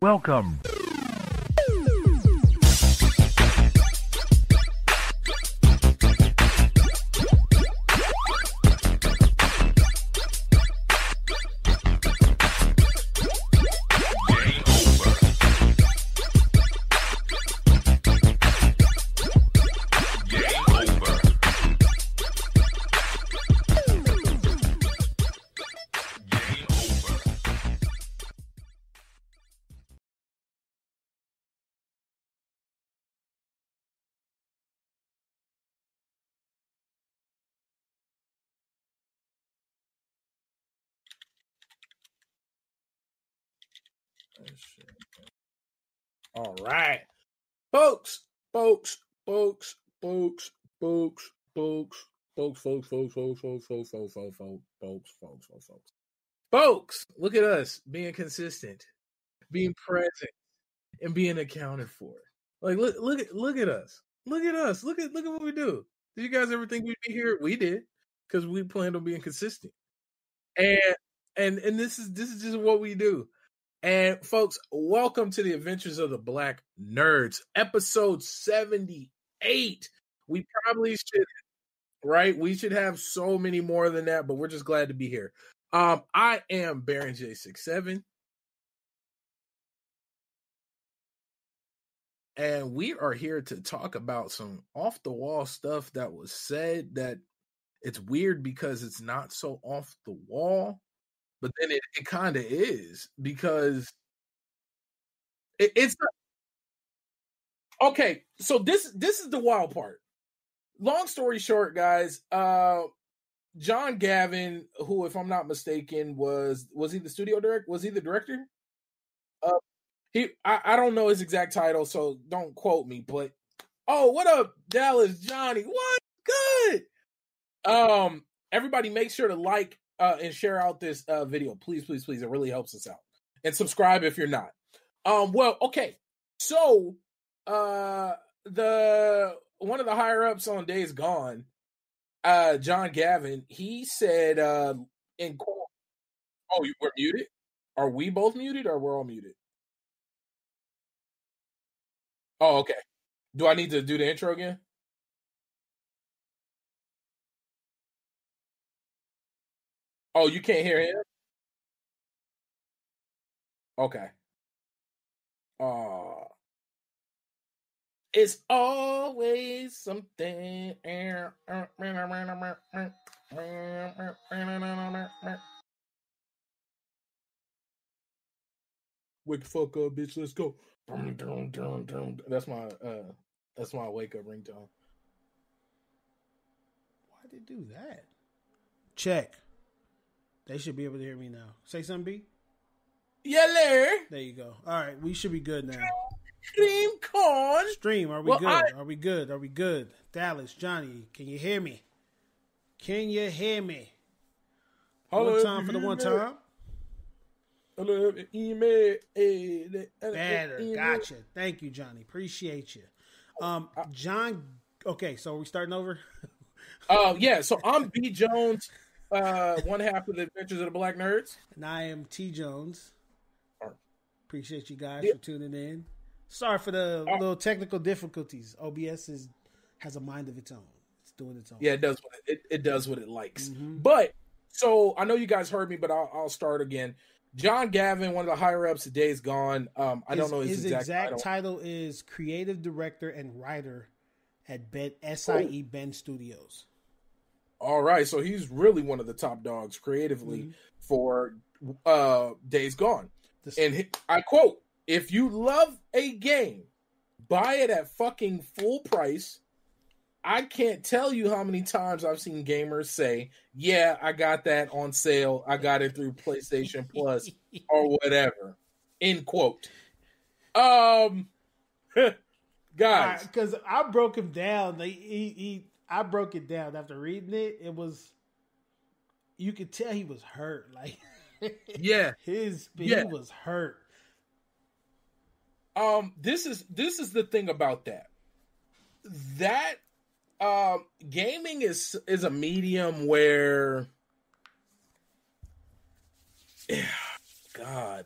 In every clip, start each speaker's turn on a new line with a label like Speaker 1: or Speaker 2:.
Speaker 1: Welcome.
Speaker 2: All right, folks, folks, folks, folks, folks, folks, folks, folks, folks, folks, folks, folks, folks, folks, folks, folks, folks, folks, folks. Folks, look at us being consistent, being present, and being accounted for. Like, look at us. Look at us. Look at what we do. Did you guys ever think we'd be here? We did, because we planned on being consistent. And this is just what we do. And folks, welcome to the Adventures of the Black Nerds, episode 78. We probably should, right? We should have so many more than that, but we're just glad to be here. I am Baron J67. And we are here to talk about some off the wall stuff that was said that it's weird because it's not so off the wall. But then it kind of is, because it's not. Okay, so this is the wild part. Long story short, guys, John Gavin, who, if I'm not mistaken, was he the studio director? Was he the director? I don't know his exact title, so don't quote me. But what up, Dallas Johnny? What good? Everybody, make sure to like and share out this video, please. It really helps us out. And subscribe if you're not. Well, okay. So the one of the higher ups on Days Gone, John Gavin, he said in court. Oh, you were muted? Are we both muted, or we're all muted? Oh, okay. Do I need to do the intro again? Oh, you can't hear him? Okay. It's always something. Wake the fuck up, bitch. Let's go. That's my wake up ringtone.
Speaker 3: Why'd they do that? Check. They should be able to hear me now. Say something, B.
Speaker 2: Yeah, Larry.
Speaker 3: There you go. All right, we should be good now.
Speaker 2: Stream corn.
Speaker 3: Stream, are we good? Are we good? Are we good? Dallas, Johnny, can you hear me? Can you hear me? One time for the one time. Better. Gotcha. Thank you, Johnny. Appreciate you. John. Okay, so are we starting over?
Speaker 2: Yeah. So I'm B Jones, one half of the Adventures of the Black Nerds,
Speaker 3: and I am T Jones. Appreciate you guys for tuning in. Sorry for the little technical difficulties. OBS has a mind of its own. It's doing its own.
Speaker 2: Yeah, it does. It does what it likes. Mm-hmm. But so I know you guys heard me, but I'll start again. John Gavin, one of the higher ups of Days Gone. I don't know his exact
Speaker 3: title is creative director and writer at SIE Ben Studios.
Speaker 2: All right, so he's really one of the top dogs creatively for Days Gone. And I quote, "If you love a game, buy it at fucking full price." I can't tell you how many times I've seen gamers say, "Yeah, I got that on sale. I got it through PlayStation Plus or whatever." End quote. Guys,
Speaker 3: because I broke him down. I broke it down after reading it. It was, you could tell he was hurt. Like,
Speaker 2: yeah,
Speaker 3: he was hurt.
Speaker 2: This is the thing about that. Gaming is a medium where, God,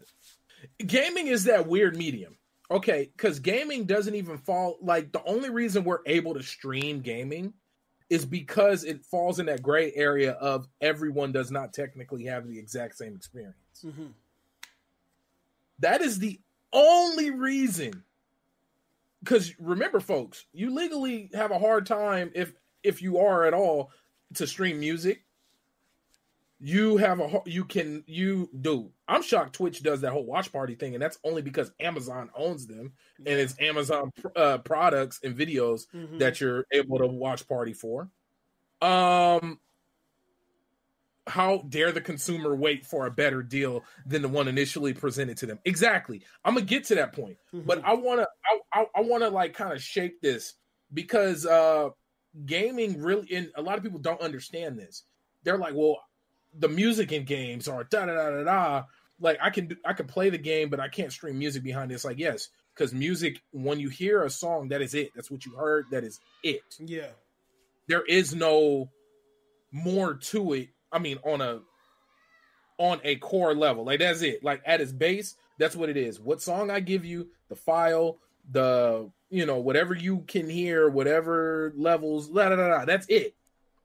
Speaker 2: Gaming is that weird medium. Okay, because gaming doesn't even fall, like, the only reason we're able to stream gaming is because it falls in that gray area of everyone does not technically have the exact same experience. Mm-hmm. That is the only reason. Because remember, folks, you legally have a hard time, if you are at all, to stream music. I'm shocked Twitch does that whole watch party thing, and that's only because Amazon owns them, and it's Amazon products and videos that you're able to watch party for. How dare the consumer wait for a better deal than the one initially presented to them? Exactly. I'm gonna get to that point, but I wanna like kind of shape this because gaming really, and a lot of people don't understand this. They're like, well, the music in games are da da da da da. Like I can play the game, but I can't stream music behind it. It's like, yes, because music, when you hear a song, that is it. That's what you heard. That is it.
Speaker 3: Yeah.
Speaker 2: There is no more to it. I mean, on a core level, like that's it. Like at its base, that's what it is. What song I give you, the file, whatever you can hear, whatever levels, that's it.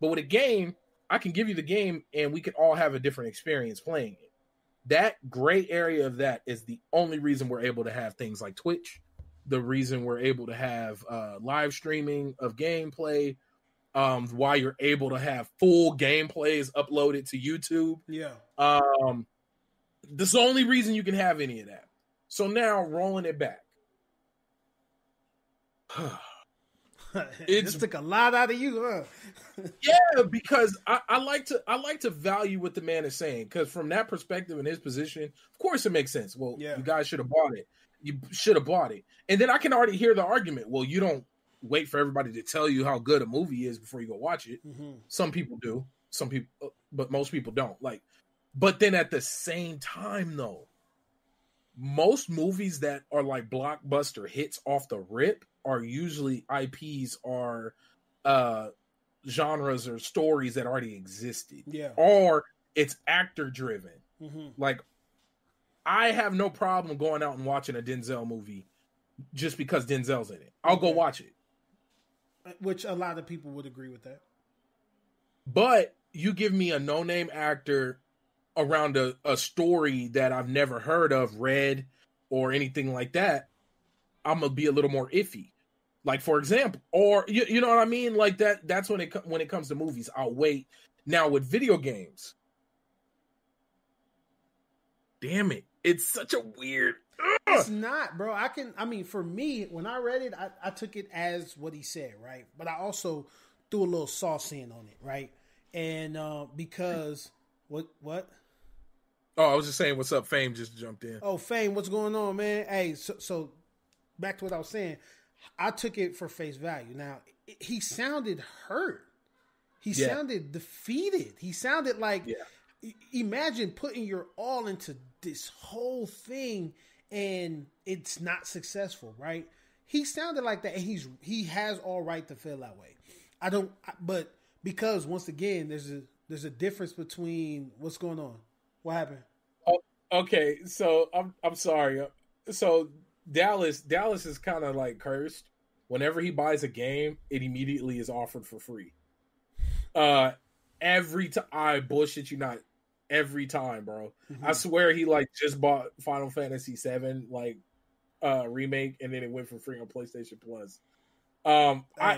Speaker 2: But with a game, I can give you the game and we can all have a different experience playing it. That gray area of that is the only reason we're able to have things like Twitch, the reason we're able to have live streaming of gameplay, why you're able to have full gameplays uploaded to YouTube.
Speaker 3: Yeah.
Speaker 2: This is the only reason you can have any of that. So now rolling it back.
Speaker 3: It took a lot out of you, huh?
Speaker 2: Yeah, because I like to value what the man is saying, because from that perspective and his position, of course it makes sense. Well, You guys should have bought it. You should have bought it. And then I can already hear the argument. Well, you don't wait for everybody to tell you how good a movie is before you go watch it. Mm-hmm. Some people do. Some people, but most people don't. But then at the same time, though, most movies that are like blockbuster hits off the rip are usually IPs or genres or stories that already existed.
Speaker 3: Yeah.
Speaker 2: Or it's actor driven. Mm-hmm. Like, I have no problem going out and watching a Denzel movie just because Denzel's in it. I'll go watch it.
Speaker 3: Which a lot of people would agree with that.
Speaker 2: But you give me a no-name actor around a story that I've never heard of, read, or anything like that, I'm gonna be a little more iffy. Like, for example, or you know what I mean? Like that's when it comes to movies, I'll wait. Now with video games, damn it, it's such a weird.
Speaker 3: It's not, bro. For me, when I read it, I took it as what he said, right? But I also threw a little sauce in on it, right? And because what?
Speaker 2: Oh, I was just saying, what's up? Fame just jumped in.
Speaker 3: Oh, Fame, what's going on, man? Hey, so back to what I was saying. I took it for face value. Now, he sounded hurt. He sounded defeated. He sounded like, imagine putting your all into this whole thing and it's not successful, right? He sounded like that, and he has all right to feel that way. But because once again, there's a difference between what's going on. What happened?
Speaker 2: Oh, okay, so I'm sorry. So Dallas is kind of like cursed. Whenever he buys a game, it immediately is offered for free. Every time, I bullshit you not. Every time, bro. Mm-hmm. I swear he just bought Final Fantasy VII remake, and then it went for free on PlayStation Plus.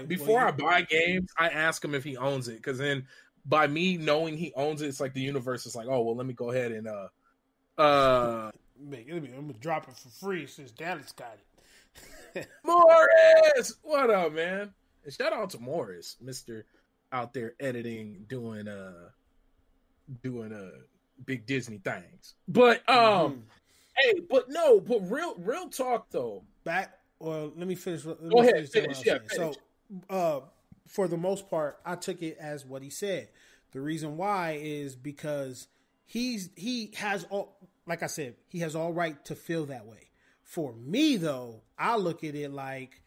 Speaker 2: Before I buy games, I ask him if he owns it, because then by me knowing he owns it, it's like the universe is like, oh well, let me go ahead and
Speaker 3: I'm gonna drop it for free since Dallas got it.
Speaker 2: Morris, what up, man? And shout out to Morris, Mr. out there editing, doing big Disney things. But hey, but real talk though.
Speaker 3: Let me finish. Go
Speaker 2: ahead, finish. Yeah,
Speaker 3: finish. So, for the most part, I took it as what he said. The reason why is because he has all, like I said, he has all right to feel that way. For me though, I look at it like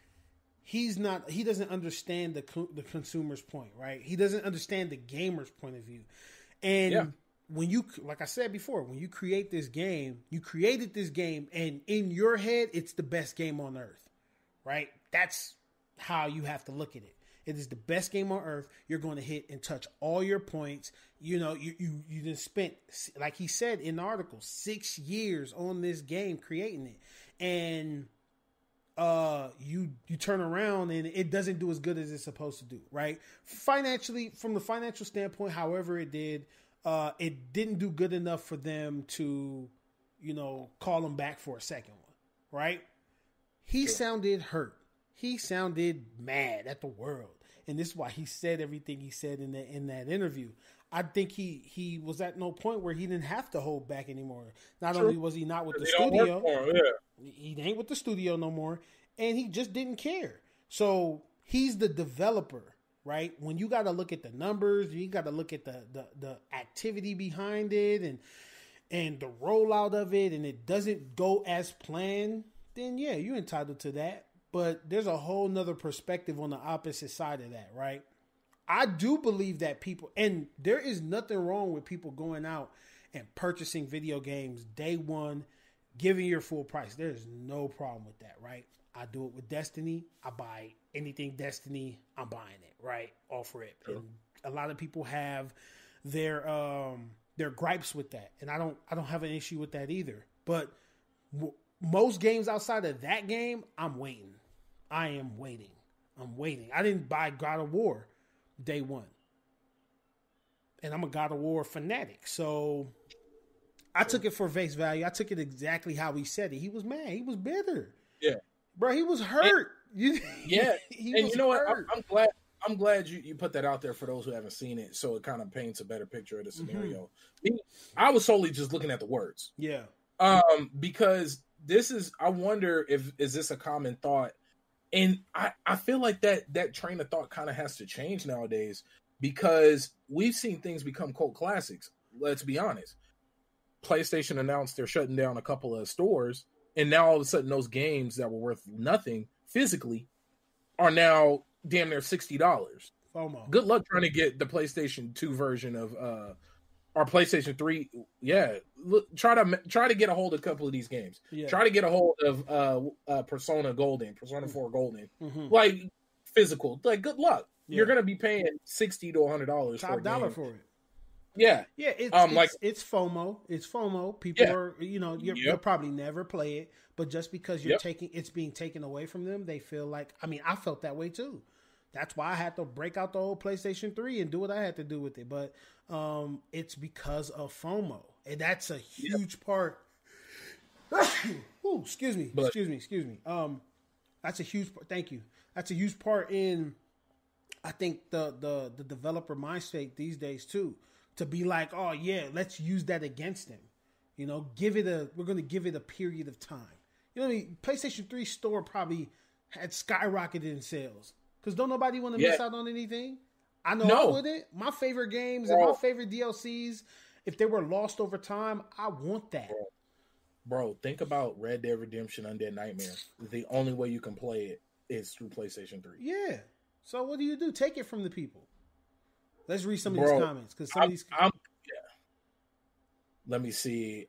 Speaker 3: he doesn't understand the consumer's point, right? He doesn't understand the gamer's point of view. And when you, like I said before, when you create this game, you created this game, and in your head, it's the best game on earth, right? That's how you have to look at it. It is the best game on earth. You're going to hit and touch all your points. You know, you just spent, like he said in the article, 6 years on this game creating it, and you turn around and it doesn't do as good as it's supposed to do, right? Financially, from the financial standpoint, however it did, it didn't do good enough for them to, you know, call him back for a second one, right? He sounded hurt. He sounded mad at the world. And this is why he said everything he said in that interview. I think he was at no point where he didn't have to hold back anymore. Not only was he not with the studio, he ain't with the studio no more, and he just didn't care. So he's the developer, right? When you got to look at the numbers, you got to look at the activity behind it and the rollout of it, and it doesn't go as planned, then yeah, you're entitled to that. But there's a whole nother perspective on the opposite side of that, right? I do believe that people, and there is nothing wrong with people going out and purchasing video games day one, giving your full price. There's no problem with that, right? I do it with Destiny. I buy anything Destiny, I'm buying it, right? All for it. Sure. And a lot of people have their gripes with that, and I don't have an issue with that either. But most games outside of that game, I'm waiting. I am waiting. I'm waiting. I didn't buy God of War day one. And I'm a God of War fanatic. So I took it for face value. I took it exactly how he said it. He was mad. He was bitter.
Speaker 2: Yeah.
Speaker 3: Bro, he was hurt.
Speaker 2: Yeah. And you know hurt. What? I'm glad you put that out there for those who haven't seen it, so it kind of paints a better picture of the scenario. Mm-hmm. I was solely just looking at the words.
Speaker 3: Yeah.
Speaker 2: Because I wonder is this a common thought? And I feel like that train of thought kind of has to change nowadays, because we've seen things become cult classics. Let's be honest. PlayStation announced they're shutting down a couple of stores, and now all of a sudden those games that were worth nothing physically are now damn near $60.
Speaker 3: FOMO.
Speaker 2: Good luck trying to get the PlayStation 2 version of or PlayStation 3. Yeah, try to get a hold of a couple of these games. Yeah. Try to get a hold of Persona Golden, Persona 4 Golden, like physical. Like, good luck. Yeah. You're gonna be paying $60 to $100
Speaker 3: top dollar for it.
Speaker 2: Yeah,
Speaker 3: yeah. It's FOMO. It's FOMO. People are, you'll probably never play it, but just because it's being taken away from them, they feel like. I mean, I felt that way too. That's why I had to break out the old PlayStation 3 and do what I had to do with it. But it's because of FOMO, and that's a huge part. Ooh, excuse me. That's a huge. Thank you. That's a huge part in, I think, the developer mind state these days too. To be like, oh yeah, let's use that against them. We're going to give it a period of time. PlayStation 3 store probably had skyrocketed in sales. Because don't nobody want to miss out on anything. I know I wouldn't. My favorite games and my favorite DLCs, if they were lost over time, I want that.
Speaker 2: Bro, think about Red Dead Redemption Undead Nightmare. The only way you can play it is through PlayStation 3.
Speaker 3: Yeah. So what do? Take it from the people. Let's read some of these comments. Because some of these...
Speaker 2: Let me see.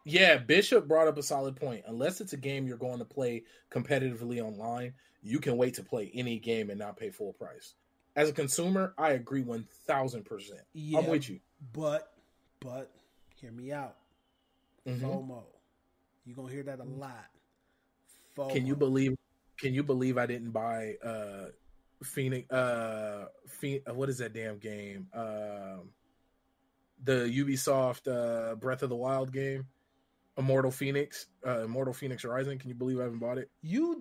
Speaker 2: Yeah, Bishop brought up a solid point. Unless it's a game you're going to play competitively online, you can wait to play any game and not pay full price. As a consumer, I agree 1,000%. Yeah, I'm with you.
Speaker 3: But hear me out. FOMO. You're going to hear that a lot. FOMO.
Speaker 2: Can you believe I didn't buy Phoenix what is that damn game? The Ubisoft Breath of the Wild game? Immortal Phoenix Rising. Can you believe I haven't bought it?
Speaker 3: You're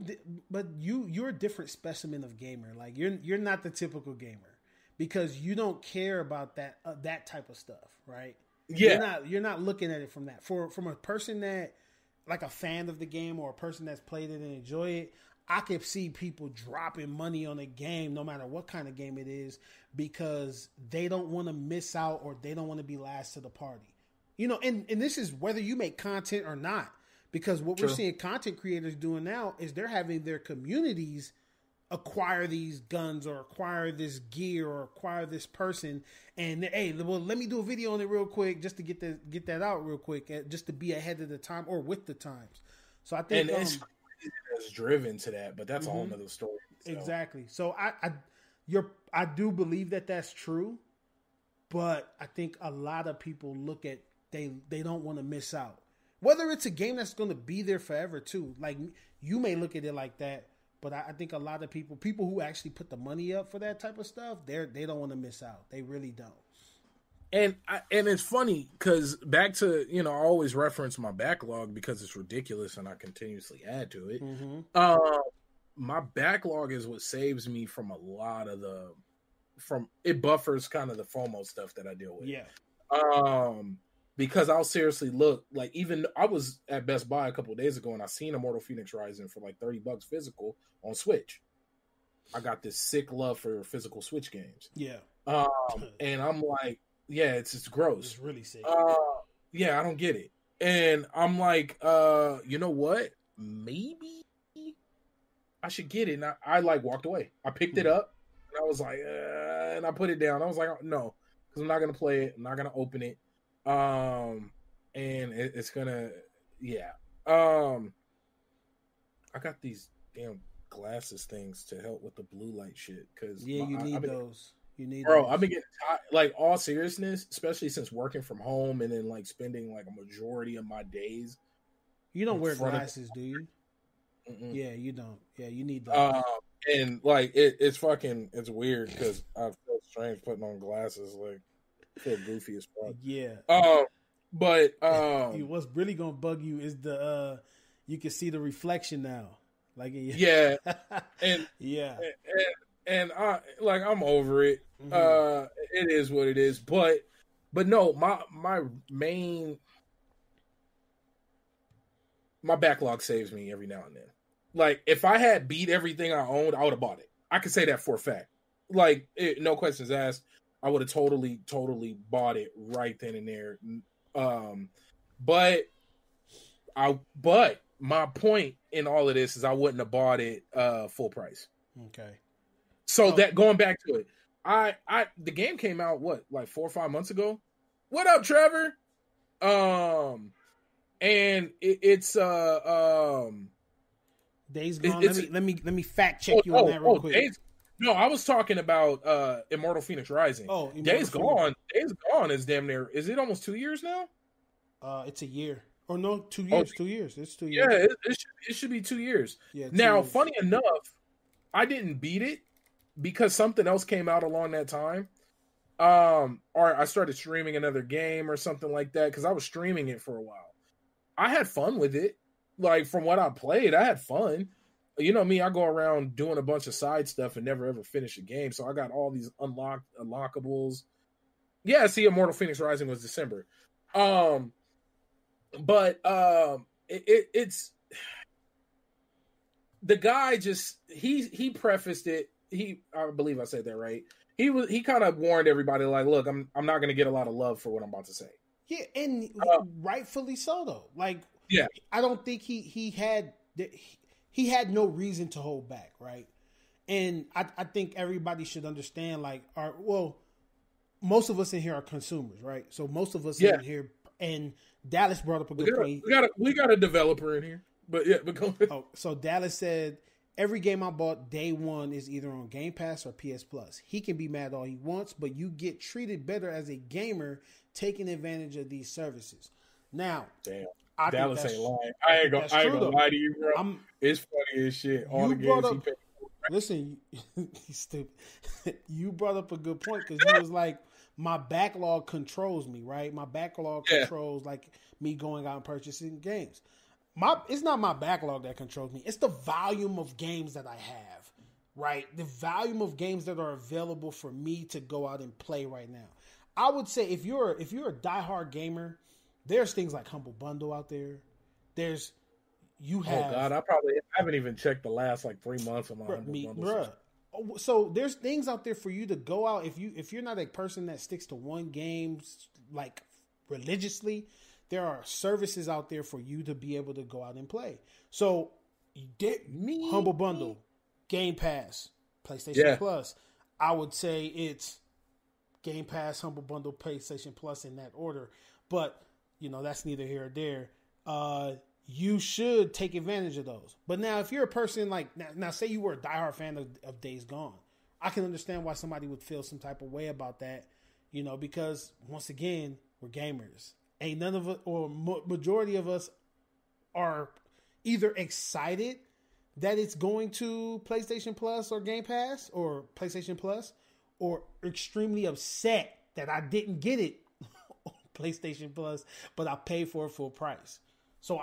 Speaker 3: a different specimen of gamer. Like you're not the typical gamer, because you don't care about that type of stuff, right? Yeah, you're not looking at it from that. From a person that, like, a fan of the game, or a person that's played it and enjoy it, I could see people dropping money on a game, no matter what kind of game it is, because they don't want to miss out, or they don't want to be last to the party. And this is whether you make content or not, because what we're seeing content creators doing now is they're having their communities acquire these guns or acquire this gear or acquire this person. And hey, well, let me do a video on it real quick just to get that out real quick, just to be ahead of the time or with the times. So I think
Speaker 2: it's driven to that, but that's a whole nother story.
Speaker 3: So. Exactly. So I do believe that that's true, but I think a lot of people look at they don't want to miss out. Whether it's a game that's going to be there forever too. Like you may look at it like that, but I think a lot of people who actually put the money up for that type of stuff, they don't want to miss out. They really don't.
Speaker 2: And it's funny because back to, I always reference my backlog because it's ridiculous and I continuously add to it. My backlog is what saves me from a lot of it buffers kind of the FOMO stuff that I deal with.
Speaker 3: Yeah.
Speaker 2: Because I'll seriously look, like, even I was at Best Buy a couple of days ago and I seen Immortal Phoenix Rising for like $30 physical on Switch. I got this sick love for physical Switch games.
Speaker 3: Yeah.
Speaker 2: And I'm like, yeah, it's gross.
Speaker 3: It's really sick.
Speaker 2: Yeah, I don't get it. And I'm like, you know what? Maybe I should get it. And I like walked away. I picked it up and I was like, and I put it down. I was like, oh, no, because I'm not going to play it. I'm not going to open it. And it's gonna, yeah. I got these damn glasses things to help with the blue light shit. Cause
Speaker 3: you need those. You need,
Speaker 2: bro. I've been getting tired. Like, all seriousness, especially since working from home and then like spending like a majority of my days.
Speaker 3: You don't wear glasses, do you? Mm-mm. Yeah, you don't. Yeah, you need those.
Speaker 2: And like it's weird because I feel strange putting on glasses. Like, I feel goofy as fuck.
Speaker 3: Yeah.
Speaker 2: But
Speaker 3: what's really gonna bug you is the you can see the reflection now. Like,
Speaker 2: yeah. And
Speaker 3: yeah.
Speaker 2: And I'm over it. It is what it is. But no, my backlog saves me every now and then. Like, if I had beat everything I owned, I would have bought it. I could say that for a fact. Like, no questions asked. I would have totally bought it right then and there. But my point in all of this is I wouldn't have bought it full price.
Speaker 3: Okay.
Speaker 2: So that, going back to it, the game came out like 4 or 5 months ago. What up, Trevor? And it's
Speaker 3: Days Gone. Let me fact check you on that real quick.
Speaker 2: No, I was talking about Immortal Phoenix Rising.
Speaker 3: Oh,
Speaker 2: Days Gone. Days Gone is damn near. Is it almost 2 years now?
Speaker 3: It's a year. Oh no, 2 years. 2 years. It's 2 years.
Speaker 2: Yeah, it should be 2 years.
Speaker 3: Yeah.
Speaker 2: Now, funny enough, I didn't beat it because something else came out along that time. Or I started streaming another game or something like that because I was streaming it for a while. I had fun with it. Like, from what I played, I had fun. You know me, I go around doing a bunch of side stuff and never ever finish a game. So I got all these unlockables. Yeah, see, Immortal Phoenix Rising was December. It's the guy just he prefaced it. I believe I said that right. He kind of warned everybody, like, look, I'm not going to get a lot of love for what I'm about to say.
Speaker 3: Yeah, and rightfully so though. Like,
Speaker 2: yeah,
Speaker 3: I don't think he had no reason to hold back, right? And I think everybody should understand, like, most of us in here are consumers, right? So most of us in here, and Dallas brought up a good point.
Speaker 2: We got a developer in here, but yeah, but go ahead.
Speaker 3: So Dallas said every game I bought day one is either on Game Pass or PS Plus. He can be mad all he wants, but you get treated better as a gamer taking advantage of these services. Now,
Speaker 2: damn. Dallas ain't lying. I ain't gonna lie to you, bro. It's funny as shit. All the games he paid for.
Speaker 3: Listen, he's stupid. You brought up a good point because he was like, my backlog controls me, right? My backlog controls like me going out and purchasing games. It's not my backlog that controls me. It's the volume of games that I have, right? The volume of games that are available for me to go out and play right now. I would say if you're a diehard gamer, there's things like Humble Bundle out there. Oh God,
Speaker 2: I haven't even checked the last like 3 months of my Humble Bundle.
Speaker 3: So there's things out there for you to go out. If you're not a person that sticks to one game like religiously, there are services out there for you to be able to go out and play. So Humble Bundle, Game Pass, PlayStation Plus. I would say it's Game Pass, Humble Bundle, PlayStation Plus in that order. But, that's neither here or there. You should take advantage of those. But now, if you're a person like, now say you were a diehard fan of Days Gone, I can understand why somebody would feel some type of way about that, because once again, we're gamers. Ain't none of us, or majority of us, are either excited that it's going to PlayStation Plus or Game Pass or PlayStation Plus, or extremely upset that I didn't get it on PlayStation Plus, but I paid for it full price. So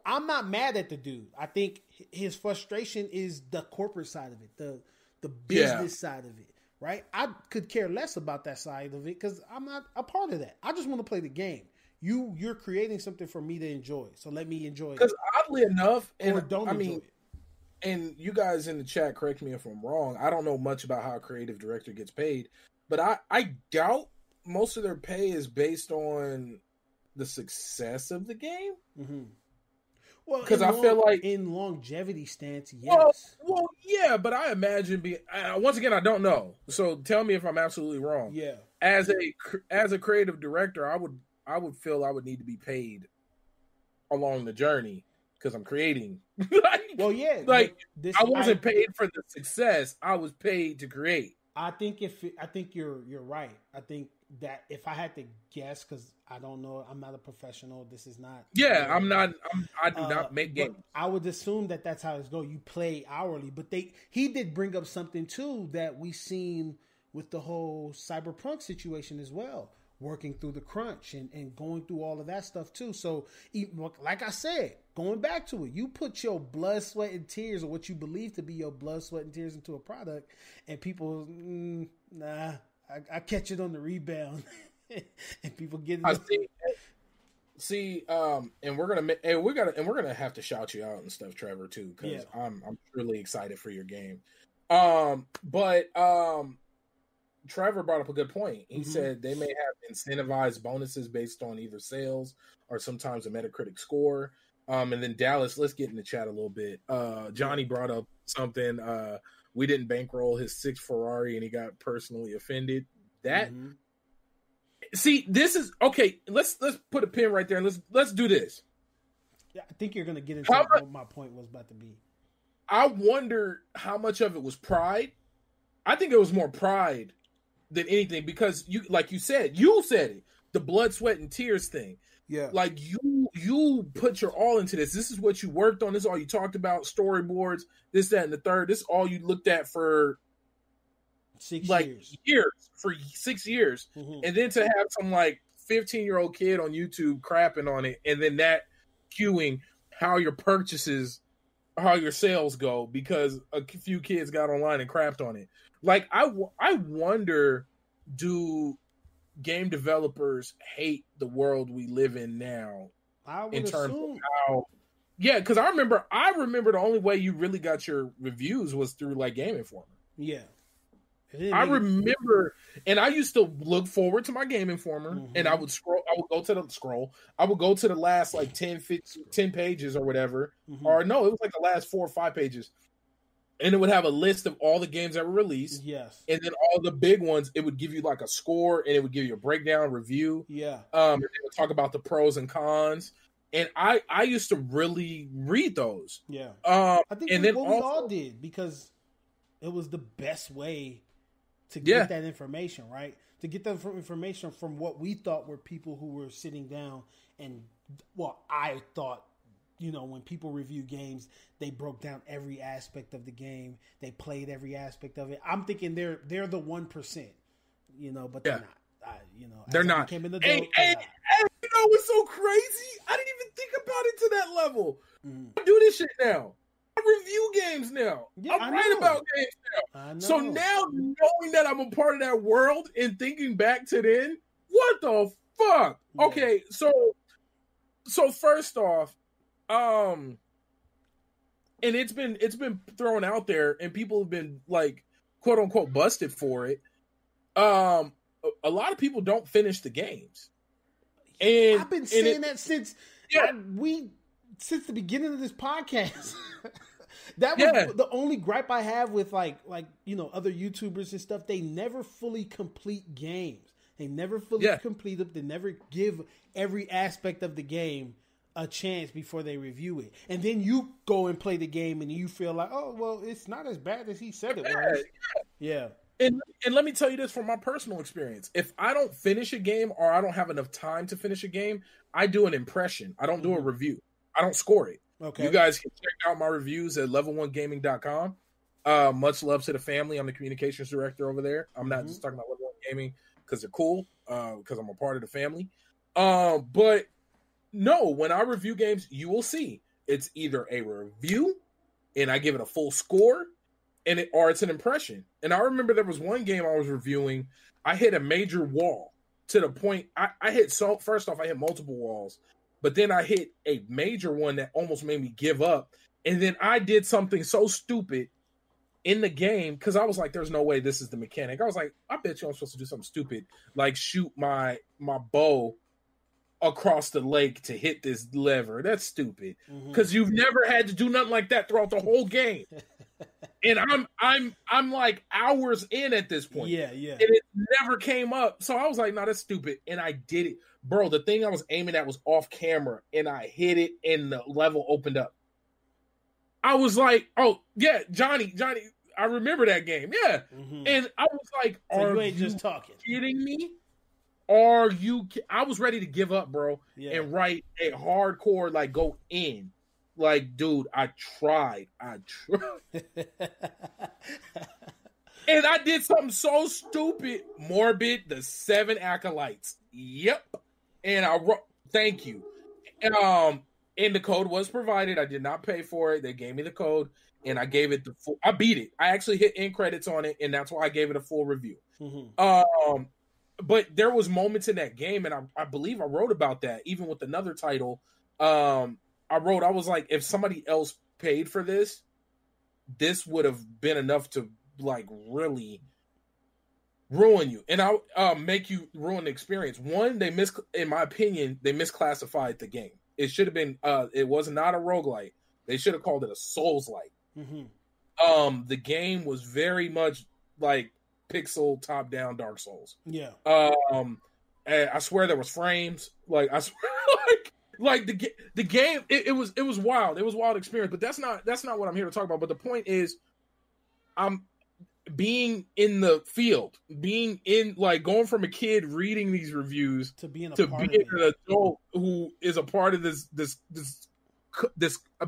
Speaker 3: I'm not mad at the dude. I think his frustration is the corporate side of it, the business side of it, right? I could care less about that side of it because I'm not a part of that. I just want to play the game. You're creating something for me to enjoy, so let me enjoy it.
Speaker 2: Because oddly enough,
Speaker 3: or don't enjoy it.
Speaker 2: And you guys in the chat, correct me if I'm wrong, I don't know much about how a creative director gets paid, but I doubt most of their pay is based on the success of the game.
Speaker 3: Mm-hmm. Well,
Speaker 2: because I feel like
Speaker 3: in longevity stance, yes.
Speaker 2: Well, yeah, but I imagine once again, I don't know. So tell me if I'm absolutely wrong.
Speaker 3: Yeah.
Speaker 2: As a creative director, I would feel I would need to be paid along the journey because I'm creating.
Speaker 3: Well, yeah.
Speaker 2: Like I wasn't paid for the success; I was paid to create.
Speaker 3: I think you're right. I think that if I had to guess, because I don't know, I'm not a professional. This is not.
Speaker 2: Yeah, I'm not. I do not make games.
Speaker 3: I would assume that that's how it's going. You play hourly, but he did bring up something too that we seen with the whole Cyberpunk situation as well. Working through the crunch and going through all of that stuff too. So, like I said, going back to it, you put your blood, sweat, and tears, or what you believe to be your blood, sweat, and tears into a product, and people, I catch it on the rebound, and people get it.
Speaker 2: And we're gonna have to shout you out and stuff, Trevor, too, because I'm really excited for your game. Trevor brought up a good point. He said they may have incentivized bonuses based on either sales or sometimes a Metacritic score. And then Dallas, let's get in the chat a little bit. Johnny brought up something. We didn't bankroll his 6th Ferrari and he got personally offended. See, this is okay. Let's put a pin right there and let's do this.
Speaker 3: Yeah, I think you're gonna get into what my point was about to be.
Speaker 2: I wonder how much of it was pride. I think it was more pride than anything, because you said it, the blood, sweat, and tears thing.
Speaker 3: Yeah.
Speaker 2: Like you put your all into this. This is what you worked on. This is all you talked about, storyboards, this, that, and the third. This is all you looked at for
Speaker 3: 6
Speaker 2: years. For 6 years. Mm-hmm. And then to have some 15-year-old kid on YouTube crapping on it, and then that cueing how your purchases, how your sales go because a few kids got online and crapped on it. I wonder, do game developers hate the world we live in now?
Speaker 3: I would
Speaker 2: in terms
Speaker 3: assume.
Speaker 2: Of how, yeah, because I remember the only way you really got your reviews was through Game Informer.
Speaker 3: Yeah.
Speaker 2: I remember, and I used to look forward to my Game Informer, and I would go to the last 10 pages or whatever, or no, it was the last 4 or 5 pages. And it would have a list of all the games that were released.
Speaker 3: Yes.
Speaker 2: And then all the big ones, it would give you a score, and it would give you a breakdown review.
Speaker 3: Yeah.
Speaker 2: And they would talk about the pros and cons. And I used to really read those.
Speaker 3: Yeah. I think we all did, because it was the best way to get that information, right? To get that information from what we thought were people who were sitting down and, I thought, when people review games, they broke down every aspect of the game. They played every aspect of it. I'm thinking they're the 1%, but they're not.
Speaker 2: They're not.
Speaker 3: Came in the
Speaker 2: and what's so crazy? I didn't even think about it to that level. I do this shit now. I review games now.
Speaker 3: Yeah,
Speaker 2: I write about games now. So now, knowing that I'm a part of that world and thinking back to then, what the fuck? Yeah. Okay, so first off, and it's been thrown out there, and people have been quote unquote busted for it. A lot of people don't finish the games, and
Speaker 3: I've been saying that since the beginning of this podcast. That was the only gripe I have with like other YouTubers and stuff. They never fully complete games. They never fully complete them. They never give every aspect of the game a chance before they review it. And then you go and play the game and you feel like, oh, well, it's not as bad as he said it was. Yeah.
Speaker 2: And let me tell you this from my personal experience. If I don't finish a game or I don't have enough time to finish a game, I do an impression. I don't do a review. I don't score it.
Speaker 3: Okay.
Speaker 2: You guys can check out my reviews at level1gaming.com. Much love to the family. I'm the communications director over there. I'm not just talking about Level 1 Gaming because they're cool, because I'm a part of the family. But no, when I review games, you will see it's either a review and I give it a full score, or it's an impression. And I remember there was one game I was reviewing. I hit a major wall to the point I hit first off, I hit multiple walls, but then I hit a major one that almost made me give up. And then I did something so stupid in the game because I was like, there's no way this is the mechanic. I was like, I bet you I'm supposed to do something stupid, like shoot my bow across the lake to hit this lever. That's stupid because you've never had to do nothing like that throughout the whole game. And I'm like hours in at this point.
Speaker 3: Yeah.
Speaker 2: And it never came up. So I was like, no, that's stupid. And I did it. Bro, the thing I was aiming at was off camera and I hit it and the level opened up. I was like, oh, yeah, Johnny, I remember that game. Yeah. And I was like,
Speaker 3: so you ain't just talking.
Speaker 2: Kidding me? I was ready to give up, bro, and write a hardcore, like, go in. Like, dude, I tried. And I did something so stupid. Morbid, the 7 acolytes. Yep. And I wrote, thank you. And the code was provided. I did not pay for it. They gave me the code, and I gave it the full. I beat it. I actually hit end credits on it, and that's why I gave it a full review. But there was moments in that game, and I believe I wrote about that, even with another title. I was like, if somebody else paid for this would have been enough to, like, really ruin you. And I'll make you ruin the experience. One, in my opinion, they misclassified the game. It should have been, it was not a roguelite. They should have called it a Souls-like. The game was very much like pixel top-down Dark Souls.
Speaker 3: Yeah.
Speaker 2: I swear there was frames. Like, I swear, like the game, it was wild. It was a wild experience, but that's not what I'm here to talk about. But the point is, I'm being in the field, being in, like, going from a kid reading these reviews to being an adult who is a part of this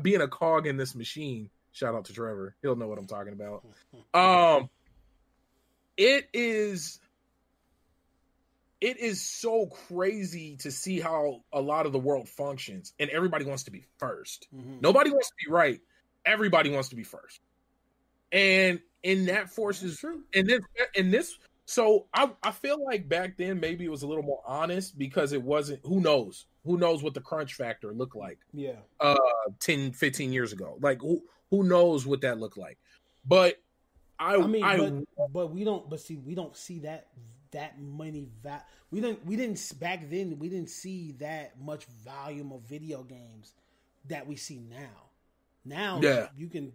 Speaker 2: being a cog in this machine. Shout out to Trevor. He'll know what I'm talking about. It is so crazy to see how a lot of the world functions, and everybody wants to be first. Nobody wants to be right. Everybody wants to be first. And that forces true. And this so I feel like back then maybe it was a little more honest because it wasn't, who knows what the crunch factor looked like. 10, 15 years ago. Like who knows what that looked like. But we don't see that many we didn't back then, we didn't see that much volume of video games that we see now. You can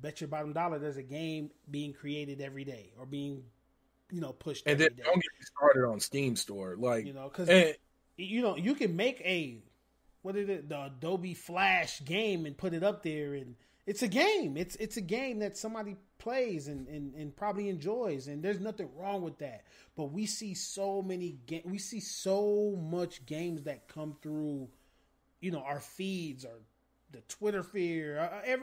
Speaker 2: bet your bottom dollar there's a game being created every day or being pushed and
Speaker 3: every
Speaker 2: then
Speaker 3: day.
Speaker 2: Don't get me started on Steam store, like,
Speaker 3: because you can make the Adobe Flash game and put it up there, and it's a game. It's a game that somebody plays and probably enjoys, and there's nothing wrong with that. But we see so much games that come through, our feeds or the Twitter feed,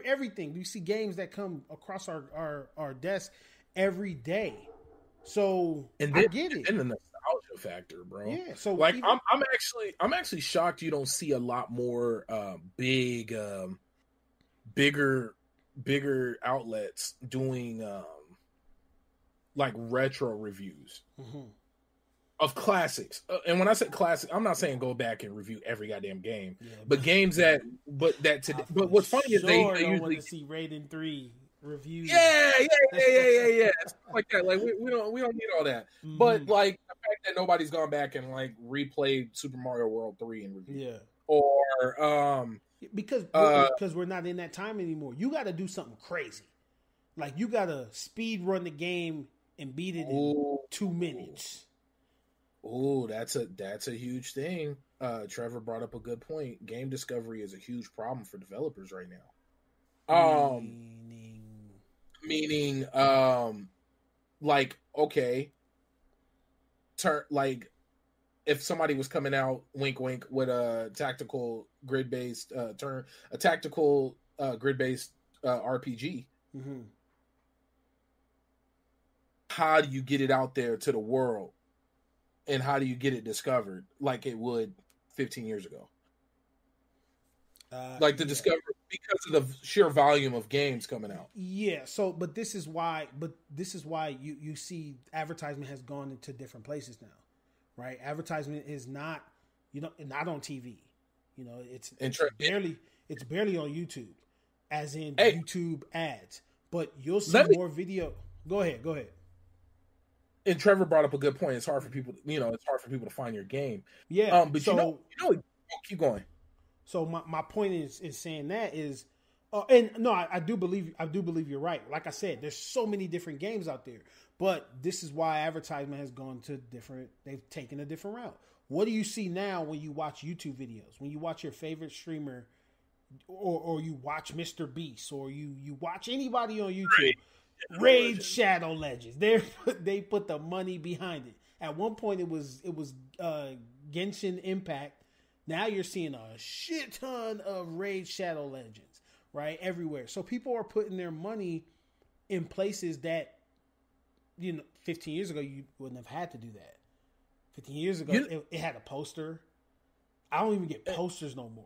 Speaker 3: everything. We see games that come across our desk every day. So I get it.
Speaker 2: And the nostalgia factor, bro.
Speaker 3: Yeah. So
Speaker 2: like I'm actually shocked you don't see a lot more bigger outlets doing like retro reviews of classics. And when I say classic, I'm not saying go back and review every goddamn game, but games but what's funny is they usually
Speaker 3: want to see Raiden 3 reviews.
Speaker 2: Yeah. Stuff like that. Like we don't need all that. But like the fact that nobody's gone back and like replayed Super Mario World 3 in review.
Speaker 3: Yeah.
Speaker 2: Or
Speaker 3: because we're not in that time anymore. You got to do something crazy, like you got to speed run the game and beat it in 2 minutes.
Speaker 2: Oh, that's a huge thing. Trevor brought up a good point. Game discovery is a huge problem for developers right now. Meaning, like, okay, like if somebody was coming out, wink, wink, with a tactical grid-based grid-based RPG.
Speaker 3: Mm-hmm.
Speaker 2: How do you get it out there to the world? And how do you get it discovered like it would 15 years ago? Discovery, because of the sheer volume of games coming out.
Speaker 3: Yeah. So, but this is why you see advertisement has gone into different places now, right? Advertisement is not, not on TV. It's barely on YouTube, as in YouTube ads. But you'll see more video. Go ahead.
Speaker 2: And Trevor brought up a good point. It's hard for people, to find your game.
Speaker 3: Yeah.
Speaker 2: But keep going.
Speaker 3: So my point is saying that is, and no, I do believe you're right. Like I said, there's so many different games out there, but this is why advertisement has gone to they've taken a different route. What do you see now when you watch YouTube videos? When you watch your favorite streamer, or you watch Mr. Beast, or you watch anybody on YouTube? Raid Shadow Legends. They put the money behind it. At one point, it was Genshin Impact. Now you're seeing a shit ton of Raid Shadow Legends, right, everywhere. So people are putting their money in places that 15 years ago you wouldn't have had to do that. 15 years ago, it had a poster. I don't even get posters no more.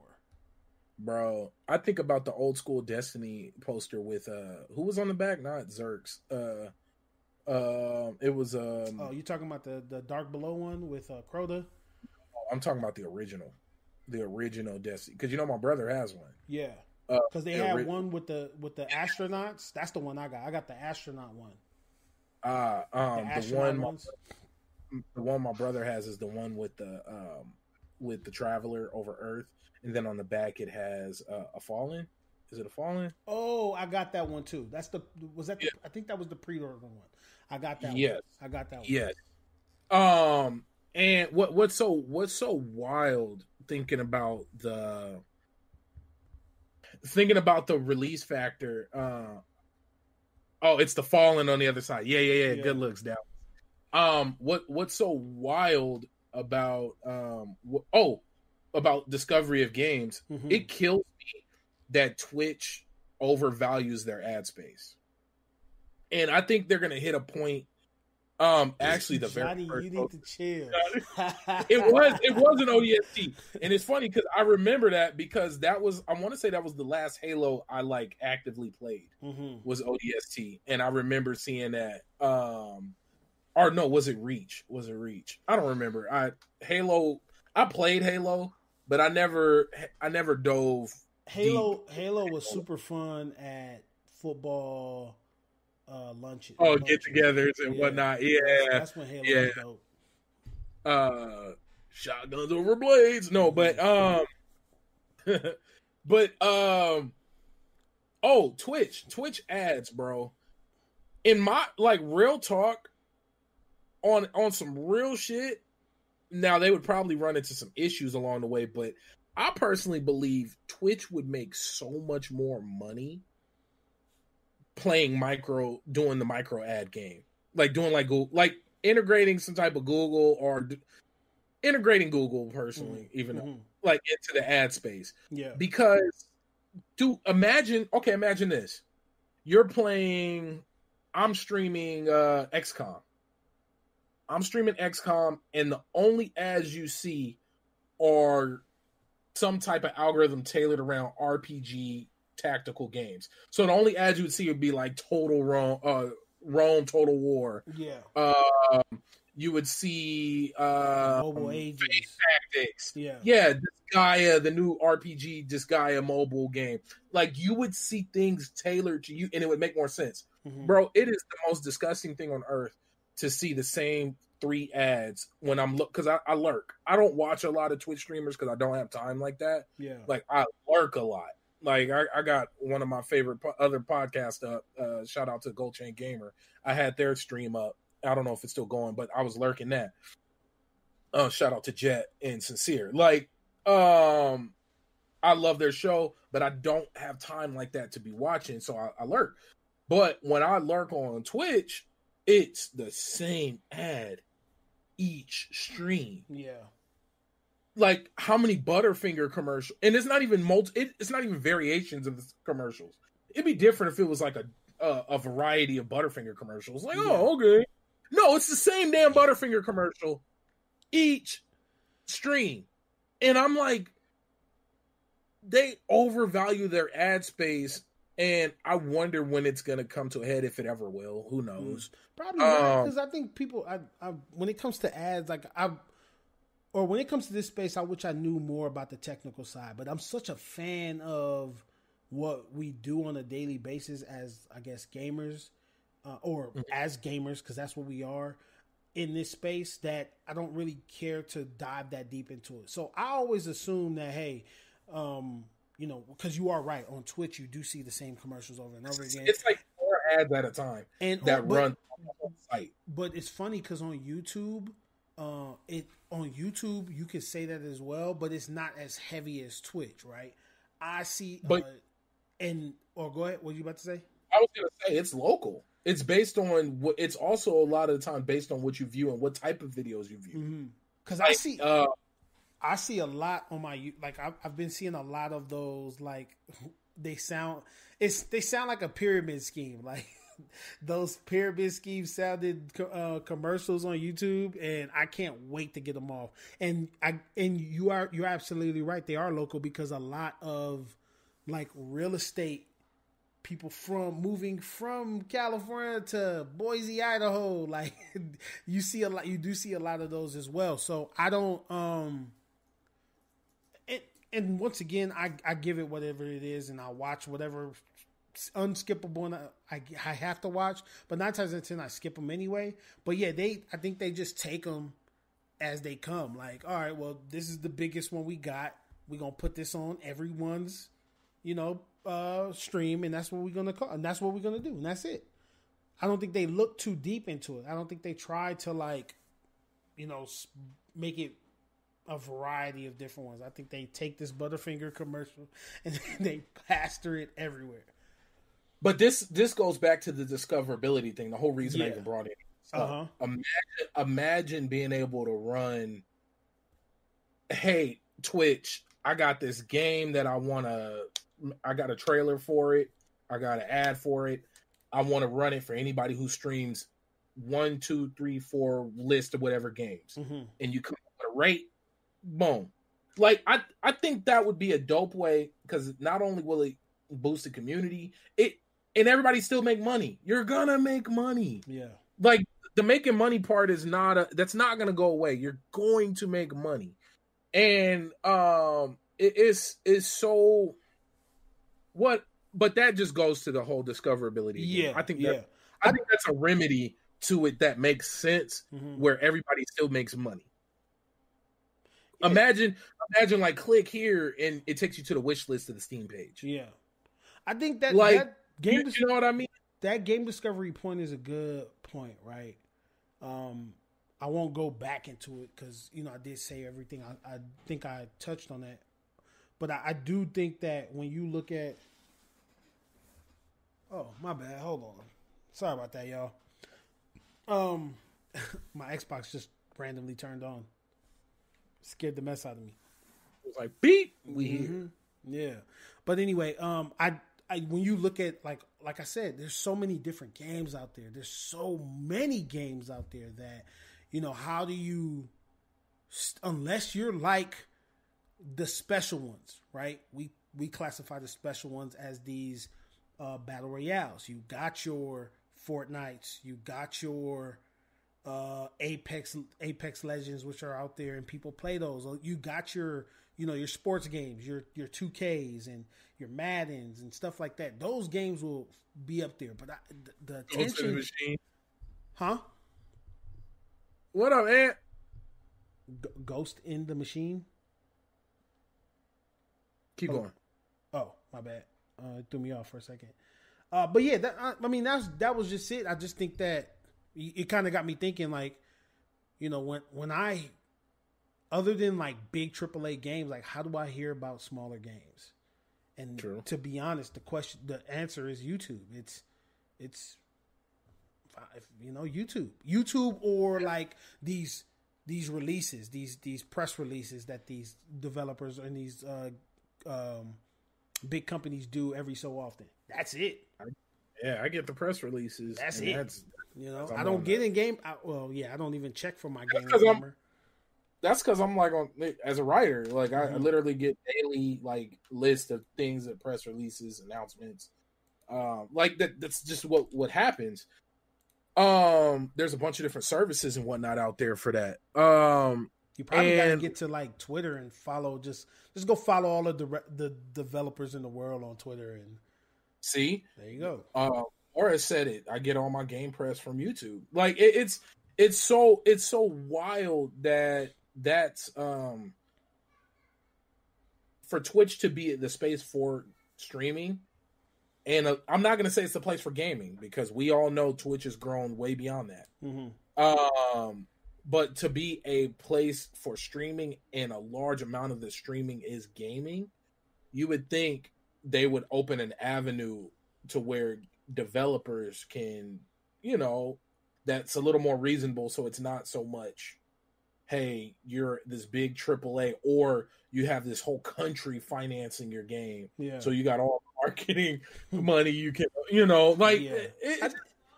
Speaker 2: Bro, I think about the old school Destiny poster with who was on the back? Not Zerx. It was
Speaker 3: oh, you talking about the Dark Below one with Crota?
Speaker 2: I'm talking about the original Destiny, because my brother has one.
Speaker 3: Yeah, because they had one with the astronauts. That's the one I got. I got the astronaut one.
Speaker 2: The one my brother has is the one with the Traveler over Earth. And then on the back, it has a Fallen. Is it a Fallen?
Speaker 3: Oh, I got that one too. I think that was the pre-order one. I got that.
Speaker 2: Yes,
Speaker 3: one. I got that one.
Speaker 2: Yes. And what's so wild thinking about the release factor? It's the Fallen on the other side. Yeah. Good looks, down. What's so wild about about discovery of games, mm-hmm. It kills me that Twitch overvalues their ad space. And I think they're going to hit a point. Actually, the
Speaker 3: Johnny,
Speaker 2: very
Speaker 3: you need to chill.
Speaker 2: it was an ODST. And it's funny because I remember that, because I want to say that was the last Halo I actively played, mm-hmm. was ODST. And I remember seeing that, or no, was it Reach? I don't remember. I played Halo, but I never dove.
Speaker 3: Halo was super fun at football lunches.
Speaker 2: Oh, get-togethers and whatnot. Yeah,
Speaker 3: that's when Halo was
Speaker 2: dope. Shotguns over blades. No, but Twitch ads, bro. In my real talk, on some real shit. Now, they would probably run into some issues along the way, but I personally believe Twitch would make so much more money doing the micro ad game, doing Google, integrating some type of Google, or integrating Google personally, mm-hmm. even mm-hmm. Into the ad space.
Speaker 3: Yeah,
Speaker 2: because imagine this: I'm streaming XCOM. And the only ads you see are some type of algorithm tailored around RPG tactical games. So the only ads you would see would be Total Rome, Total War.
Speaker 3: Yeah.
Speaker 2: You would see
Speaker 3: Mobile Ages.
Speaker 2: Tactics.
Speaker 3: Yeah.
Speaker 2: Yeah, Disgaea, the new RPG Disgaea mobile game. You would see things tailored to you, and it would make more sense. Mm-hmm. Bro, it is the most disgusting thing on earth to see the same 3 ads when I'm because I lurk. I don't watch a lot of Twitch streamers because I don't have time like that.
Speaker 3: Yeah,
Speaker 2: like I lurk a lot. Like I got one of my favorite other podcasts up. Shout out to Gold Chain Gamer. I had their stream up. I don't know if it's still going, but I was lurking that. Shout out to Jet and Sincere. Like, I love their show, but I don't have time like that to be watching, so I lurk. But when I lurk on Twitch, it's the same ad each stream.
Speaker 3: Yeah.
Speaker 2: Like how many Butterfinger commercials, and it's not even it's not even variations of the commercials. It'd be different if it was like a variety of Butterfinger commercials. Like, oh, okay. No, it's the same damn Butterfinger commercial each stream. And I'm like, they overvalue their ad space, and I wonder when it's going to come to a head, if it ever will. Who knows?
Speaker 3: Probably not, because I think people, when it comes to ads, or when it comes to this space, I wish I knew more about the technical side. But I'm such a fan of what we do on a daily basis as, I guess, gamers, as gamers, because that's what we are in this space, that I don't really care to dive that deep into it. So I always assume that, hey, because you are right, on Twitch you do see the same commercials over and over again.
Speaker 2: It's like 4 ads at a time run on the site.
Speaker 3: But it's funny because on YouTube, you can say that as well, but it's not as heavy as Twitch, right? I see, go ahead. What were you about to say?
Speaker 2: I was going to say it's local. It's based on what. It's also a lot of the time based on what you view and what type of videos you view.
Speaker 3: Because I see a lot on my, like I've been seeing a lot of those, like they sound like a pyramid scheme, like those pyramid scheme sounded commercials on YouTube, and I can't wait to get them off. And you're absolutely right, they are local, because a lot of like real estate people moving from California to Boise, Idaho, like you do see a lot of those as well. So I don't and once again, I give it whatever it is, and I watch whatever unskippable and I have to watch. But 9 times out of 10, I skip them anyway. But yeah, I think they just take them as they come. Like, all right, well, this is the biggest one we got. We're gonna put this on everyone's, stream, and that's what we're gonna call, and that's what we're gonna do, and that's it. I don't think they look too deep into it. I don't think they try to make it a variety of different ones. I think they take this Butterfinger commercial and they pastor it everywhere.
Speaker 2: But this goes back to the discoverability thing. The whole reason I even brought it. So imagine being able to run, hey, Twitch, I got this game that I got a trailer for it. I got an ad for it. I want to run it for anybody who streams 1, 2, 3, 4 list of whatever games. And you come up with a rate. Boom. Like, I think that would be a dope way, because not only will it boost the community, and everybody still make money. You're gonna make money. Yeah. Like, the making money part is that's not gonna go away. You're going to make money. And it's so what, but that just goes to the whole discoverability.
Speaker 3: Yeah.
Speaker 2: I think that's a remedy to it that makes sense, where everybody still makes money. Yeah. Imagine like click here and it takes you to the wish list of the Steam page.
Speaker 3: Yeah. I think that
Speaker 2: you know what I mean?
Speaker 3: That game discovery point is a good point, right? I won't go back into it because, I did say everything. I think I touched on that. But I do think that when you look at... Oh, my bad. Hold on. Sorry about that, y'all. My Xbox just randomly turned on. Scared the mess out of me.
Speaker 2: It was like, beep, we here.
Speaker 3: Yeah. But anyway, when you look at, like I said, there's so many different games out there. There's so many games out there that, how do you, unless you're like the special ones, right? We classify the special ones as these battle royales. You got your Fortnites, you got your Apex Legends, which are out there and people play those. You got your your sports games, your 2Ks and your Maddens and stuff like that. Those games will be up there, but the attention,
Speaker 2: Machine.
Speaker 3: huh?
Speaker 2: What up, Ant?
Speaker 3: Ghost in the Machine.
Speaker 2: Keep going.
Speaker 3: Oh, my bad. It threw me off for a second. But yeah, that was just it. I just think that it kind of got me thinking, like, you know, when I, other than like big AAA games, like how do I hear about smaller games? And
Speaker 2: True.
Speaker 3: To be honest, the answer is YouTube. It's you know, YouTube or like these releases, these press releases that these developers and these big companies do every so often. That's it.
Speaker 2: I get the press releases.
Speaker 3: That's it. I don't get in game. I don't even check for my game number.
Speaker 2: That's because I'm like as a writer, like I literally get daily like list of things that press releases, announcements, like that. That's just what happens. There's a bunch of different services and whatnot out there for that.
Speaker 3: You probably gotta get to like Twitter and follow. Just go follow all of the developers in the world on Twitter and
Speaker 2: see.
Speaker 3: There you go.
Speaker 2: Or I said it. I get all my game press from YouTube. Like it's so wild that's for Twitch to be the space for streaming. And I'm not going to say it's the place for gaming because we all know Twitch has grown way beyond that.
Speaker 3: Mm-hmm.
Speaker 2: But to be a place for streaming and a large amount of the streaming is gaming, you would think they would open an avenue to where developers can, you know, that's a little more reasonable. So it's not so much, hey, you're this big AAA or you have this whole country financing your game.
Speaker 3: Yeah.
Speaker 2: So you got all the marketing money you can, you know, like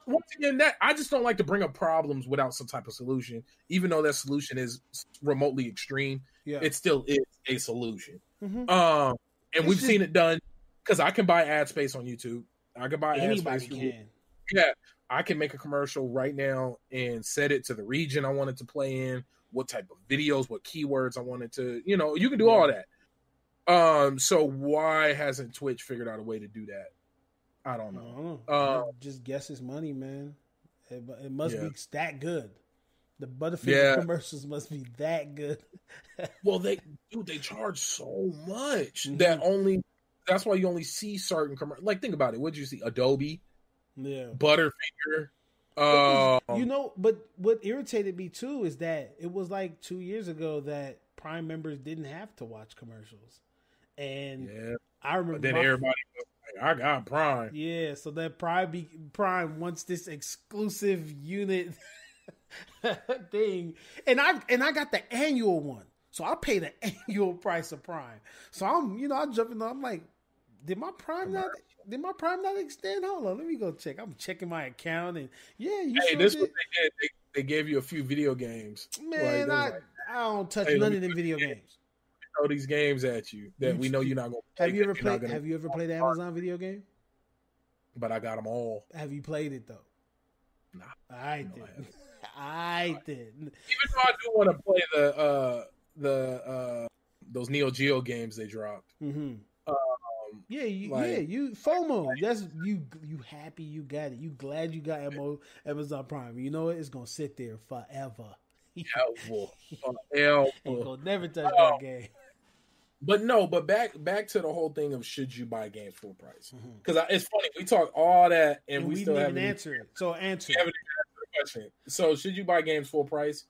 Speaker 2: once again, that I just don't like to bring up problems without some type of solution, even though that solution is remotely extreme. Yeah. It still is a solution. Mm-hmm. And we've seen it done because I can buy ad space on YouTube. I can buy ad space. Yeah. I can make a commercial right now and set it to the region I want it to play in, what type of videos, what keywords I wanted to, you know, you can do all that. So why hasn't Twitch figured out a way to do that? I don't know.
Speaker 3: Just guess his money, man. It must be that good. The Butterfinger commercials must be that good.
Speaker 2: Well, they charge so much that's why you only see certain commercials. Like, think about it. What did you see? Adobe, Butterfinger.
Speaker 3: You know, but what irritated me too is that it was like 2 years ago that Prime members didn't have to watch commercials, and I remember
Speaker 2: then everybody was like, "I got Prime."
Speaker 3: Yeah, so that Prime wants this exclusive unit thing, and I got the annual one, so I pay the annual price of Prime. So I'm jumping on. I'm like, did my Prime not extend? Hold on, let me go check. I'm checking my account, and
Speaker 2: this what they did. They gave you a few video games.
Speaker 3: Man, I don't touch none of them video games.
Speaker 2: Throw these games at you that we know you're not going to play.
Speaker 3: Have you ever played the Amazon video game? But
Speaker 2: I got them all.
Speaker 3: Have you played it though?
Speaker 2: Nah,
Speaker 3: I did.
Speaker 2: Even though I do want to play the those Neo Geo games they dropped.
Speaker 3: Mm-hmm. You FOMO. That's you happy you got it. You glad you got Amazon Prime. You know what? It's gonna sit there forever.
Speaker 2: Ain't
Speaker 3: gonna never touch that game.
Speaker 2: But back to the whole thing of should you buy games full price? Because it's funny, we talk all that and we still haven't
Speaker 3: answered it. So answer
Speaker 2: the question. So should you buy games full price?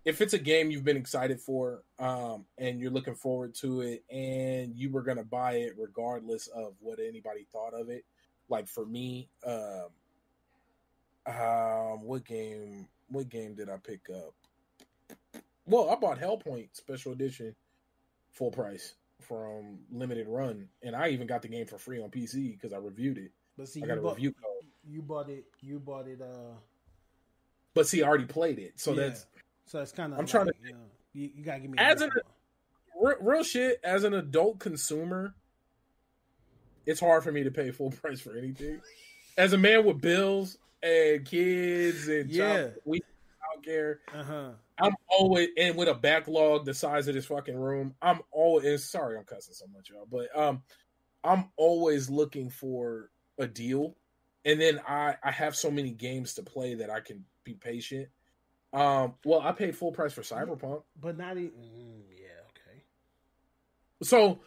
Speaker 2: If it's a game you've been excited for, and you're looking forward to it, and you were gonna buy it regardless of what anybody thought of it, like for me, what game did I pick up? Well, I bought Hellpoint Special Edition full price from Limited Run, and I even got the game for free on PC because I reviewed it.
Speaker 3: But see,
Speaker 2: I got a review code.
Speaker 3: You bought it.
Speaker 2: But see, I already played it, so that's.
Speaker 3: So it's kind of.
Speaker 2: I'm trying to.
Speaker 3: You gotta give me.
Speaker 2: Real shit. As an adult consumer, it's hard for me to pay full price for anything. As a man with bills and kids and childcare, I'm always and with a backlog the size of this fucking room. I'm always sorry I'm cussing so much, y'all, but I'm always looking for a deal, and then I have so many games to play that I can be patient. Well, I paid full price for Cyberpunk,
Speaker 3: but not even. Yeah, okay.
Speaker 2: So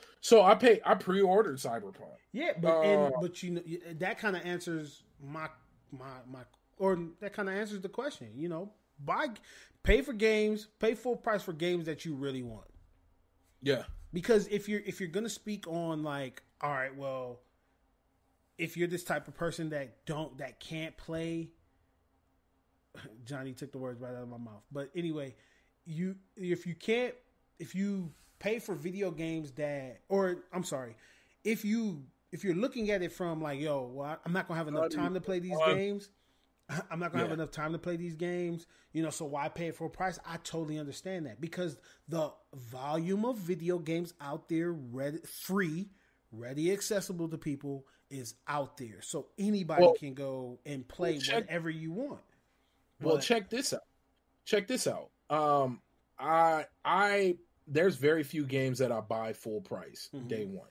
Speaker 2: I pre-ordered Cyberpunk.
Speaker 3: Yeah, but that kind of answers my or that kind of answers the question. Pay full price for games that you really want.
Speaker 2: Yeah,
Speaker 3: because if you're gonna speak on like, all right, well, if you're this type of person that can't play. Johnny took the words right out of my mouth. But anyway, if you pay for video games if you're looking at it from like, yo, well, I'm not gonna have enough time to play these games. I'm not gonna have enough time to play these games, so why pay it for a price? I totally understand that because the volume of video games out there, free, ready, accessible to people is out there. So anybody can go and play whatever you want.
Speaker 2: Well, check this out. I there's very few games that I buy full price day one.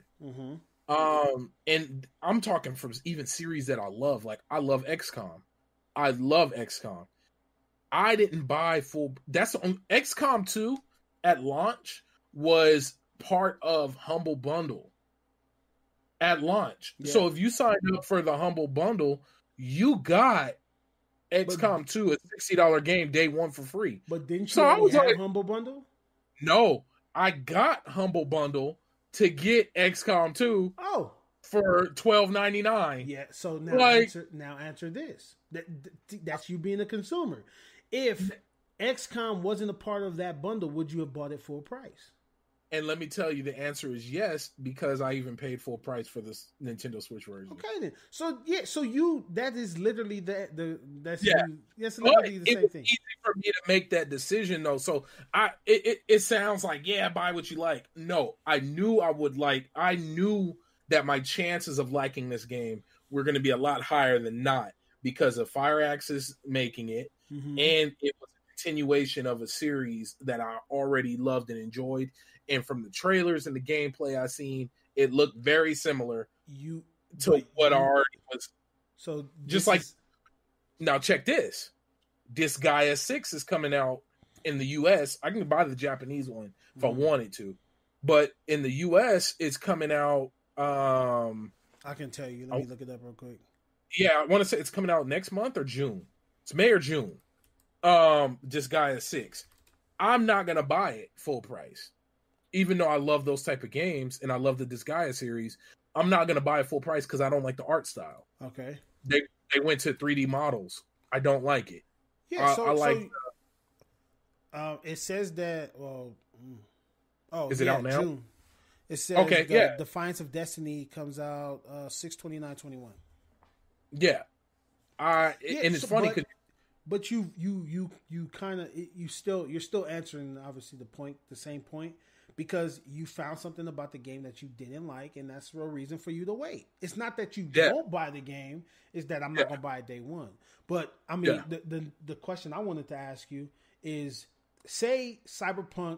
Speaker 2: And I'm talking from even series that I love. Like I love XCOM. I didn't buy full. That's on XCOM 2 at launch was part of Humble Bundle at launch. Yeah. So if you signed up for the Humble Bundle, you got XCOM 2, a $60 game day one for free.
Speaker 3: But didn't you have Humble Bundle?
Speaker 2: No, I got Humble Bundle to get XCOM 2 for $12.99.
Speaker 3: Yeah, so now answer this. That's you being a consumer. If XCOM wasn't a part of that bundle, would you have bought it full price?
Speaker 2: And let me tell you, the answer is yes, because I even paid full price for this Nintendo Switch version.
Speaker 3: Okay, then. So that is literally that's literally the same thing. It's easy
Speaker 2: for me to make that decision, though. So it sounds like, buy what you like. No, I knew that my chances of liking this game were going to be a lot higher than not because of Fire Axis making it, and it was a continuation of a series that I already loved and enjoyed. And from the trailers and the gameplay I seen, it looked very similar to what I already was.
Speaker 3: So
Speaker 2: now check this. Disgaea 6 is coming out in the US. I can buy the Japanese one if I wanted to. But in the US, it's coming out.
Speaker 3: I can tell you. Let me look it up real quick.
Speaker 2: Yeah, I want to say it's coming out next month or June. It's May or June. Disgaea 6. I'm not going to buy it full price. Even though I love those type of games and I love the Disgaea series, I'm not going to buy it full price because I don't like the art style.
Speaker 3: Okay.
Speaker 2: They went to 3D models. I don't like it.
Speaker 3: Yeah, it says that.
Speaker 2: Is it out now?
Speaker 3: June. It says Defiance of Destiny comes out 6/29/21.
Speaker 2: Yeah. And it's funny because.
Speaker 3: But you kind of you're still answering obviously the same point. Because you found something about the game that you didn't like, and that's the real reason for you to wait. It's not that you don't buy the game; it's that I'm not going to buy it day one. But I mean, the question I wanted to ask you is: say Cyberpunk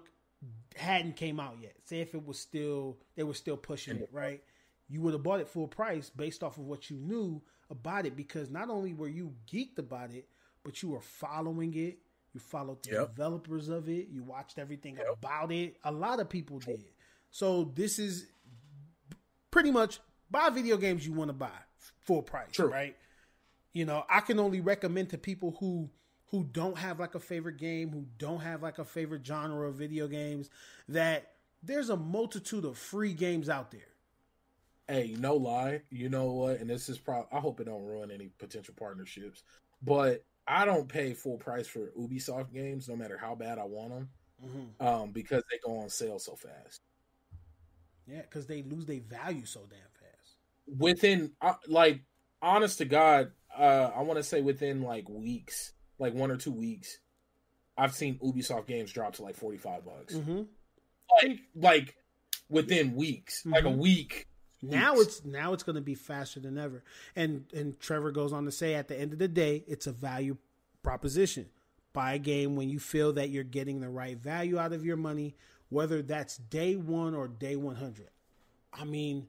Speaker 3: hadn't came out yet. Say if they were still pushing it, right? You would have bought it full price based off of what you knew about it, because not only were you geeked about it, but you were following it. You followed the developers of it. You watched everything about it. A lot of people did. So this is pretty much buy video games you want to buy full price, right? I can only recommend to people who don't have like a favorite game, who don't have like a favorite genre of video games, that there's a multitude of free games out there.
Speaker 2: Hey, no lie. You know what? And this is I hope it don't ruin any potential partnerships, but I don't pay full price for Ubisoft games, no matter how bad I want them, because they go on sale so fast.
Speaker 3: Yeah, because they lose their value so damn fast.
Speaker 2: Within, honest to God, I want to say within weeks, 1 or 2 weeks, I've seen Ubisoft games drop to $45. Like within weeks, like a week.
Speaker 3: Now it's going to be faster than ever. And Trevor goes on to say, at the end of the day, it's a value proposition. Buy a game when you feel that you're getting the right value out of your money, whether that's day one or day 100. I mean,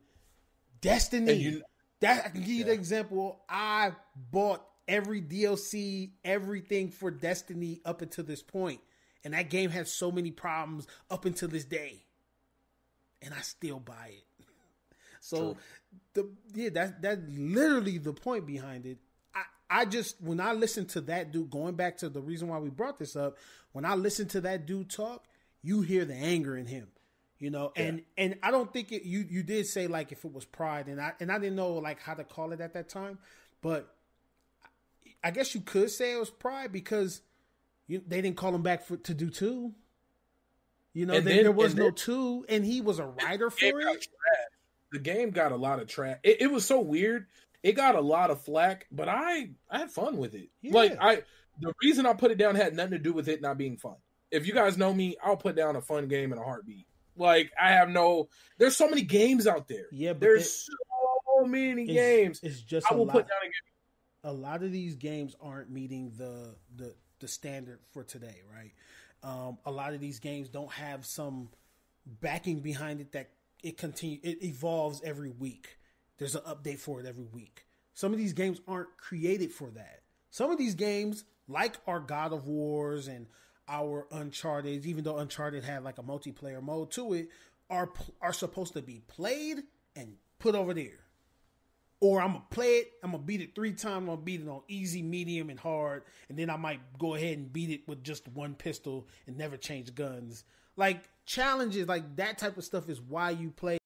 Speaker 3: Destiny. I can give you the example. I bought every DLC, everything for Destiny up until this point. And that game had so many problems up until this day. And I still buy it. So, that's literally the point behind it. I just, when I listen to that dude, going back to the reason why we brought this up, when I listen to that dude talk, you hear the anger in him, you know, and I don't think you did say like if it was pride, and I didn't know like how to call it at that time, but I guess you could say it was pride because they didn't call him back to do 2. You know, there was no 2, and he was a writer for it.
Speaker 2: The game got a lot of trash. It was so weird. It got a lot of flack, but I had fun with it. Yeah. The reason I put it down had nothing to do with it not being fun. If you guys know me, I'll put down a fun game in a heartbeat. Like, there's so many games out there. Yeah, but there's so many games.
Speaker 3: It's just I will put down a game. A lot of these games aren't meeting the standard for today, right? A lot of these games don't have some backing behind it that it evolves every week. There's an update for it every week. Some of these games aren't created for that. Some of these games, like our God of Wars and our Uncharted, even though Uncharted had like a multiplayer mode to it, are supposed to be played and put over there. Or I'm going to play it, I'm going to beat it 3 times, I'm going to beat it on easy, medium, and hard, and then I might go ahead and beat it with just one pistol and never change guns. Like, challenges, like that type of stuff is why you play